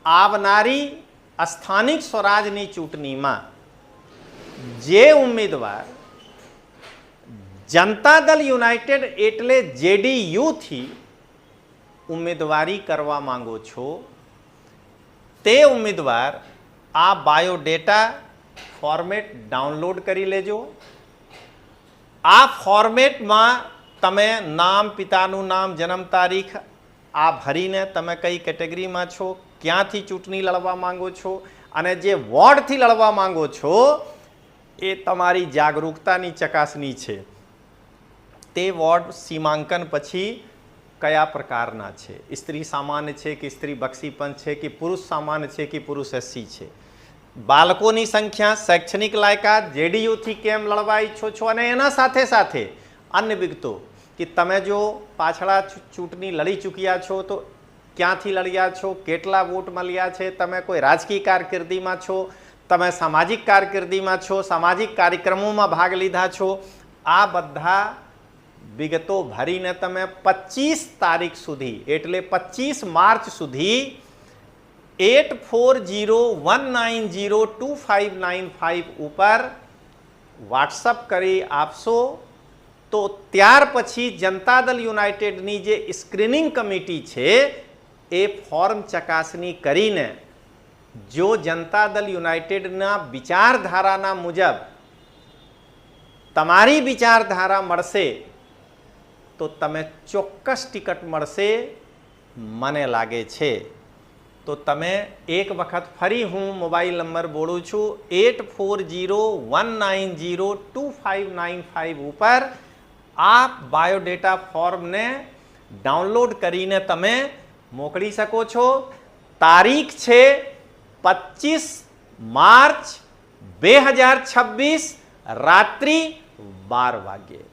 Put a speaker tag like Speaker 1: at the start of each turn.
Speaker 1: આવનારી સ્થાનિક સ્વરાજની ચૂંટણીમાં જે ઉમેદવાર જનતા દળ યુનાઇટેડ એટલે JDU થી ઉમેદવારી કરવા માંગો છો તે ઉમેદવાર આ બાયોડેટા ફોર્મેટ ડાઉનલોડ કરી લેજો। આ ફોર્મેટમાં તમે નામ, પિતાનું નામ, જન્મ તારીખ આ ભરીને તમે કઈ કેટેગરીમાં છો, ક્યાંથી ચૂંટણી લડવા માંગો છો અને જે વોર્ડથી લડવા માંગો છો એ તમારી જાગૃતતાની ચકાસણી છે। તે વોર્ડ સીમાંકન પછી કયા પ્રકારના છે, સ્ત્રી સામાન્ય છે કે સ્ત્રી બક્ષીપંચ છે કે પુરુષ સામાન્ય છે કે પુરુષ SC છે, બાળકોની સંખ્યા, શૈક્ષણિક લાયકાત, JDU થી કેમ લડવા ઈચ્છો છો અને એના સાથે સાથે અન્ય વિગતો કે તમે જો પાછલા ચૂંટણી લડી ચૂક્યા છો તો ક્યાંથી લડ્યા છો, કેટલા વોટ મળ્યા છે, તમે કોઈ રાજકીય કારકિર્દીમાં છો, તમે સામાજિક કારકિર્દીમાં છો, સામાજિક કાર્યક્રમોમાં ભાગ લીધા છો, આ બધા વિગતો ભરીને તમે 25 તારીખ સુધી એટલે 25 માર્ચ સુધી 8401902595 ઉપર વોટ્સઅપ કરી આપશો તો ત્યાર પછી જનતા દળ યુનાઇટેડની જે સ્ક્રીનિંગ કમિટી છે એ ફોર્મ ચકાસણી કરીને જો જનતા દળ યુનાઇટેડના વિચારધારાના મુજબ તમારી વિચારધારા મળશે તો તમે ચોક્કસ ટિકિટ મળશે મને લાગે છે। તો તમે એક વખત ફરી હું મોબાઈલ નંબર બોલું છું 8401902595 ઉપર આ બાયોડેટા ફોર્મને ડાઉનલોડ કરીને તમે મોકલી શકો છો। તારીખ છે 25 માર્ચ 2026 રાત્રિ 12 વાગ્યે।